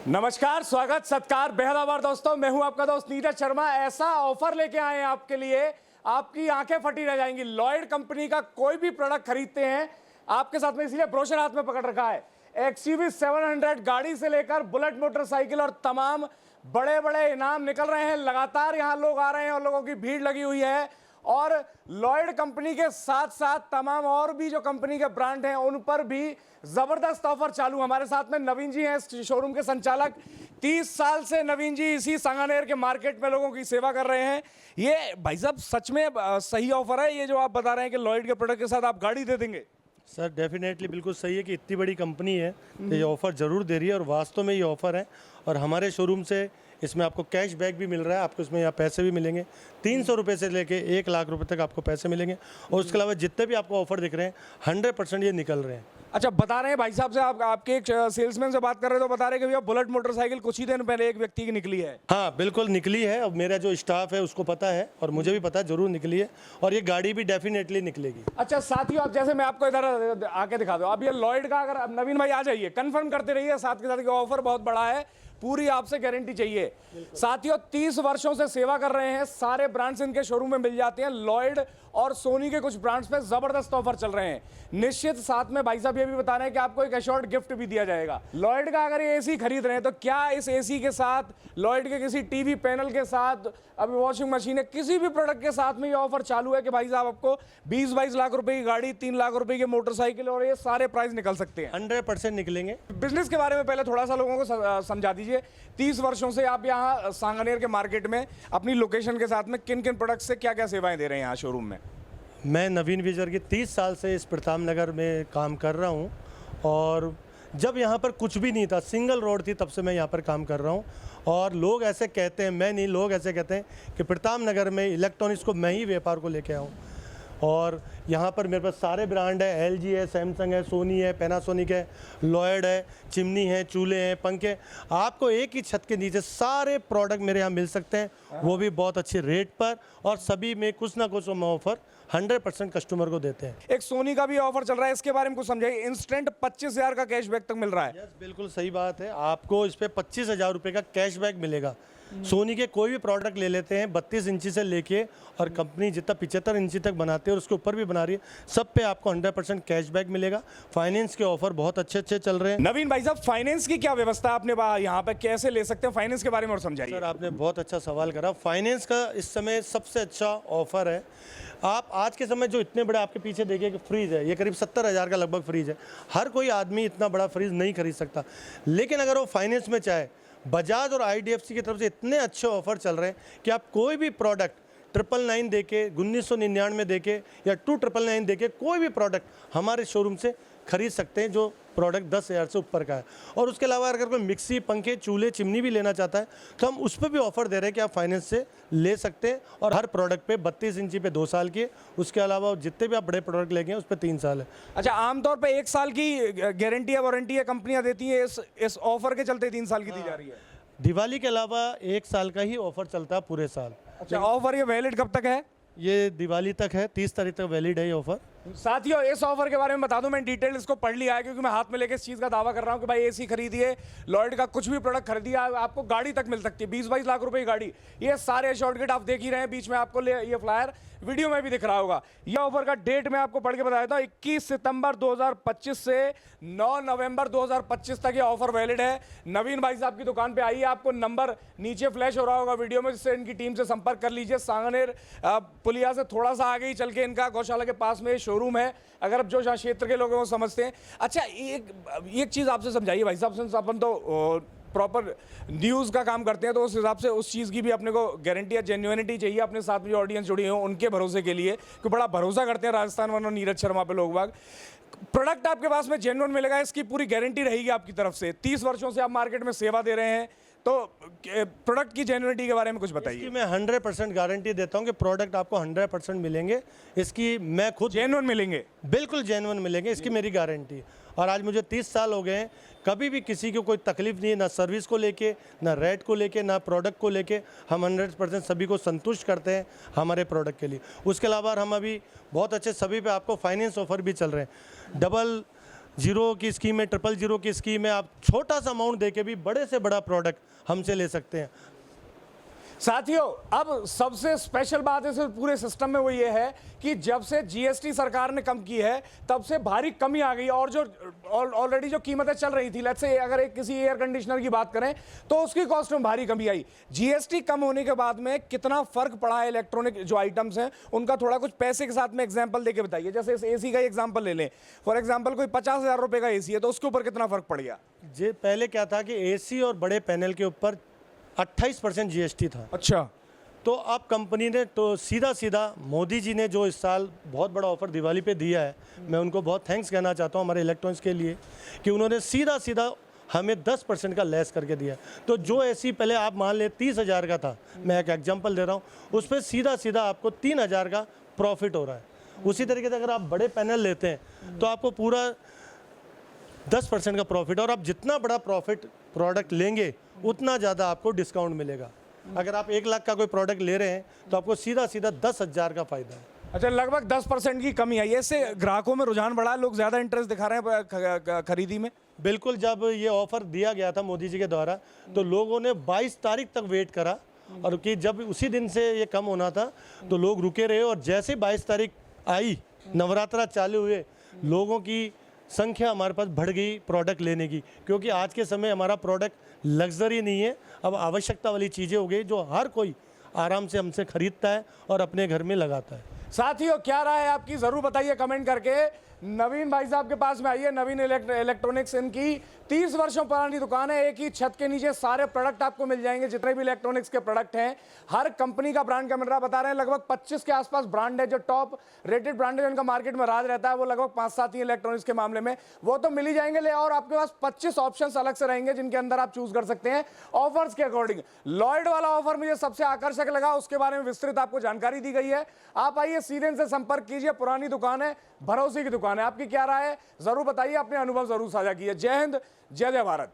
नमस्कार, स्वागत सत्कार बेहद आभार दोस्तों। मैं हूं आपका दोस्त नीरज शर्मा। ऐसा ऑफर लेके आए हैं आपके लिए, आपकी आंखें फटी रह जाएंगी। लॉयड कंपनी का कोई भी प्रोडक्ट खरीदते हैं आपके साथ में, इसलिए ब्रोशर हाथ में पकड़ रखा है। XUV 700 गाड़ी से लेकर बुलेट मोटरसाइकिल और तमाम बड़े बड़े इनाम निकल रहे हैं। लगातार यहां लोग आ रहे हैं और लोगों की भीड़ लगी हुई है। और लॉयड कंपनी के साथ साथ तमाम और भी जो कंपनी के ब्रांड हैं उन पर भी जबरदस्त ऑफर चालू। हमारे साथ में नवीन जी हैं, शोरूम के संचालक। 30 साल से नवीन जी इसी सांगानेर के मार्केट में लोगों की सेवा कर रहे हैं। ये भाई साहब सच में सही ऑफर है ये जो आप बता रहे हैं कि लॉयड के प्रोडक्ट के साथ आप गाड़ी दे देंगे? सर डेफिनेटली बिल्कुल सही है कि इतनी बड़ी कंपनी है तो ये ऑफ़र ज़रूर दे रही है और वास्तव में ये ऑफ़र है। और हमारे शोरूम से इसमें आपको कैश बैक भी मिल रहा है, आपको इसमें यहाँ पैसे भी मिलेंगे। 300 रुपये से लेके 1 लाख रुपए तक आपको पैसे मिलेंगे। और उसके अलावा जितने भी आपको ऑफ़र दिख रहे हैं 100% ये निकल रहे हैं। अच्छा, बता रहे हैं भाई साहब से, आपके एक सेल्समैन से बात कर रहे हैं तो बता रहे हैं कि भैया बुलेट मोटरसाइकिल कुछ ही दिन पहले एक व्यक्ति की निकली है। हाँ बिल्कुल निकली है। अब मेरा जो स्टाफ है उसको पता है और मुझे भी पता है, ज़रूर निकली है और ये गाड़ी भी डेफिनेटली निकलेगी। अच्छा साथियों, अब जैसे मैं आपको इधर आके दिखा दूं, अब ये लॉयड का, अगर नवीन भाई आ जाइए, कंफर्म करते रहिए साथ के साथ, ऑफर बहुत बड़ा है, पूरी आपसे गारंटी चाहिए। साथियों 30 वर्षों से सेवा कर रहे हैं, सारे ब्रांड्स इनके शोरूम में मिल जाते हैं। लॉयड और सोनी के कुछ ब्रांड्स पे जबरदस्त ऑफर चल रहे हैं। निश्चित साथ में भाई साहब ये भी बता रहे हैं कि आपको एक एश्योर्ड गिफ्ट भी दिया जाएगा। लॉयड का अगर ये एसी खरीद रहे हैं तो क्या इस एसी के साथ, लॉयड के किसी टीवी पैनल के साथ, अभी वॉशिंग मशीन है, किसी भी प्रोडक्ट के साथ में ये ऑफर चालू है कि भाई साहब आपको 20-22 लाख रुपए की गाड़ी, 3 लाख रुपए की मोटरसाइकिल और ये सारे प्राइस निकल सकते हैं। 100% निकलेंगे। बिजनेस के बारे में पहले थोड़ा सा लोगों को समझा दीजिए। 30 वर्षों से आप यहाँ सांगानेर के मार्केट में अपनी लोकेशन के साथ में किन किन प्रोडक्ट से क्या क्या सेवाएं दे रहे हैं यहाँ शोरूम में? मैं नवीन विजर की 30 साल से इस प्रताप नगर में काम कर रहा हूँ और जब यहाँ पर कुछ भी नहीं था, सिंगल रोड थी, तब से मैं यहाँ पर काम कर रहा हूँ। और लोग ऐसे कहते हैं, मैं नहीं, लोग ऐसे कहते हैं कि प्रताप नगर में इलेक्ट्रॉनिक्स को मैं ही व्यापार को लेके आऊँ। और यहाँ पर मेरे पास सारे ब्रांड है, LG है, सैमसंग है, सोनी है, पैनासोनिक है, लॉयड है, चिमनी है, चूल्हे हैं, पंखे। आपको एक ही छत के नीचे सारे प्रोडक्ट मेरे यहाँ मिल सकते हैं, वो भी बहुत अच्छे रेट पर। और सभी में कुछ ना कुछ हम ऑफर 100% कस्टमर को देते हैं। एक सोनी का भी ऑफर चल रहा है, इसके बारे में कुछ समझाइए। इंस्टेंट 25,000 का कैशबैक तक मिल रहा है। यस बिल्कुल सही बात है। आपको इस पे 25,000 रुपये का कैशबैक मिलेगा। सोनी के कोई भी प्रोडक्ट ले लेते हैं, 32 इंची से लेके, और कंपनी जितना 75 इंची तक बनाती है और उसके ऊपर भी बना रही है, सब पे आपको 100% कैशबैक मिलेगा। फाइनेंस के ऑफर बहुत अच्छे अच्छे चल रहे हैं। नवीन भाई साहब, फाइनेंस की क्या व्यवस्था है अपने यहाँ पे, कैसे ले सकते हैं फाइनेंस के बारे में और समझाइए। सर आपने बहुत अच्छा सवाल करा। फाइनेंस का इस समय सबसे अच्छा ऑफर है। आप आज के समय जो इतने बड़े आपके पीछे देखिए कि फ्रीज है, ये करीब 70,000 का लगभग फ्रीज है। हर कोई आदमी इतना बड़ा फ्रीज नहीं खरीद सकता, लेकिन अगर वो फाइनेंस में चाहे, बजाज और IDFC की तरफ से इतने अच्छे ऑफर चल रहे हैं कि आप कोई भी प्रोडक्ट 999 देके, 1999 देके या 2999 देके कोई भी प्रोडक्ट हमारे शोरूम से खरीद सकते हैं, जो प्रोडक्ट 10,000 से ऊपर का है। और उसके अलावा अगर कोई मिक्सी, पंखे, चूल्हे, चिमनी भी लेना चाहता है तो हम उस पर भी ऑफर दे रहे हैं कि आप फाइनेंस से ले सकते हैं। और हर प्रोडक्ट पे 32 इंची पे 2 साल की, उसके अलावा जितने भी आप बड़े प्रोडक्ट लेंगे उस पर 3 साल है। अच्छा, आमतौर पे 1 साल की गारंटी या वारंटी है कंपनियां देती है, इस ऑफर के चलते 3 साल की दी जा रही है। दिवाली के अलावा 1 साल का ही ऑफर चलता है पूरे साल। अच्छा, ऑफर ये वैलिड कब तक है? ये दिवाली तक है, 30 तारीख तक वैलिड है ये ऑफर। साथियों इस ऑफर के बारे में बता दूं, मैं डिटेल इसको पढ़ लिया है क्योंकि मैं हाथ में लेके इस चीज का दावा कर रहा हूं कि भाई एसी खरीदिए, लॉयड का कुछ भी प्रोडक्ट खरीदिए, आपको गाड़ी तक मिल सकती है। 20-22 लाख रुपए की गाड़ी, ये सारे शॉर्टकट आप देख ही रहे हैं। बीच में आपको ये फ्लायर वीडियो में भी दिख रहा होगा। यह ऑफर का डेट मैं आपको पढ़ के बता देता हूं, 21 सितंबर 2025 से 9 नवंबर 2025 तक ये ऑफर वैलिड है। नवीन भाई साहब की दुकान पे आइए, आपको नंबर नीचे फ्लैश हो रहा होगा वीडियो में, जिससे इनकी टीम से संपर्क कर लीजिए। सांगानेर पुलिया से थोड़ा सा आगे ही चल के इनका गौशाला के पास में शोरूम है, अगर आप जो क्षेत्र के लोग हैं वो समझते हैं। अच्छा, एक चीज आपसे समझाइए भाई साहब, सिंस अपन तो प्रॉपर न्यूज़ का काम करते हैं तो उस हिसाब से उस चीज़ की भी अपने को गारंटी या जेन्युइनिटी चाहिए अपने साथ में जो ऑडियंस जुड़ी हो उनके भरोसे के लिए, कि बड़ा भरोसा करते हैं राजस्थान वन और नीरज शर्मा पे लोग बाग। प्रोडक्ट आपके पास में जेन्युइन मिलेगा, इसकी पूरी गारंटी रहेगी आपकी तरफ से। 30 वर्षों से आप मार्केट में सेवा दे रहे हैं, तो प्रोडक्ट की जेन्युइनिटी के बारे में कुछ बताइए। इसकी मैं 100% गारंटी देता हूँ कि प्रोडक्ट आपको 100% मिलेंगे। इसकी मैं खुद जेन्युइन मिलेंगे, बिल्कुल जेन्युइन मिलेंगे, इसकी मेरी गारंटी। और आज मुझे 30 साल हो गए हैं, कभी भी किसी को कोई तकलीफ नहीं है, ना सर्विस को लेके, ना रेट को लेके, ना प्रोडक्ट को लेके। हम 100% सभी को संतुष्ट करते हैं हमारे प्रोडक्ट के लिए। उसके अलावा हम अभी बहुत अच्छे सभी पे आपको फाइनेंस ऑफर भी चल रहे हैं। डबल जीरो की स्कीम है, 000 की स्कीम है, आप छोटा सा अमाउंट दे के भी बड़े से बड़ा प्रोडक्ट हमसे ले सकते हैं। साथियों, अब सबसे स्पेशल बात इस पूरे सिस्टम में वो ये है कि जब से जीएसटी सरकार ने कम की है तब से भारी कमी आ गई, और जो ऑलरेडी जो कीमतें चल रही थी, लेट्स से अगर किसी एयर कंडीशनर की बात करें तो उसकी कॉस्ट में भारी कमी आई। जीएसटी कम होने के बाद में कितना फर्क पड़ा है इलेक्ट्रॉनिक जो आइटम्स हैं उनका, थोड़ा कुछ पैसे के साथ में एग्जाम्पल देके बताइए। जैसे इस एसी का एग्जाम्पल ले लें, फॉर एग्जाम्पल कोई 50,000 रुपए का एसी है तो उसके ऊपर कितना फर्क पड़ गया? जे पहले क्या था कि एसी और बड़े पैनल के ऊपर 28% जीएसटी था। अच्छा, तो अब कंपनी ने तो सीधा सीधा मोदी जी ने जो इस साल बहुत बड़ा ऑफर दिवाली पे दिया है, मैं उनको बहुत थैंक्स कहना चाहता हूँ हमारे इलेक्ट्रॉनिक्स के लिए कि उन्होंने सीधा सीधा हमें 10% का लेस करके दिया। तो जो एसी पहले आप मान ले 30,000 का था, मैं एक एग्जांपल दे रहा हूँ, उस पर सीधा सीधा आपको 3,000 का प्रॉफिट हो रहा है। उसी तरीके से अगर आप बड़े पैनल लेते हैं तो आपको पूरा 10% का प्रॉफिट, और आप जितना बड़ा प्रॉफिट प्रोडक्ट लेंगे उतना ज़्यादा आपको डिस्काउंट मिलेगा। अगर आप 1 लाख का कोई प्रोडक्ट ले रहे हैं तो आपको सीधा सीधा 10,000 का फ़ायदा है। अच्छा, लगभग 10% की कमी आई है। इससे ग्राहकों में रुझान बढ़ा, लोग ज़्यादा इंटरेस्ट दिखा रहे हैं खरीदी में। बिल्कुल, जब ये ऑफ़र दिया गया था मोदी जी के द्वारा तो लोगों ने 22 तारीख तक वेट करा, और कि जब उसी दिन से ये कम होना था तो लोग रुके रहे, और जैसे 22 तारीख आई, नवरात्रा चालू हुए, लोगों की संख्या हमारे पास बढ़ गई प्रोडक्ट लेने की, क्योंकि आज के समय हमारा प्रोडक्ट लग्जरी नहीं है, अब आवश्यकता वाली चीज़ें हो गई जो हर कोई आराम से हमसे खरीदता है और अपने घर में लगाता है। साथियों, क्या राय है आपकी जरूर बताइए कमेंट करके। नवीन भाई साहब के पास में आइए। नवीन इलेक्ट्रॉनिक्स, इनकी 30 वर्षों पुरानी दुकान है। एक ही छत के नीचे सारे प्रोडक्ट आपको मिल जाएंगे, जितने भी इलेक्ट्रॉनिक्स के प्रोडक्ट हैं। हर कंपनी का ब्रांड का मिल रहा, बता रहे हैं लगभग 25 के आसपास ब्रांड है। जो टॉप रेटेड ब्रांड है जिनका मार्केट में राज रहता है वो लगभग 5-7 ही इलेक्ट्रॉनिक्स के मामले में, वो तो मिल ही जाएंगे ले, और आपके पास 25 ऑप्शन अलग से रहेंगे जिनके अंदर आप चूज कर सकते हैं ऑफर्स के अकॉर्डिंग। लॉयड वाला ऑफर मुझे सबसे आकर्षक लगा, उसके बारे में विस्तृत आपको जानकारी दी गई है। आप आइए, सीधे इनसे संपर्क कीजिए। पुरानी दुकान है, भरोसे की दुकान है। आपकी क्या राय है जरूर बताइए, अपने अनुभव जरूर साझा कीजिए। जय हिंद, जय जय भारत।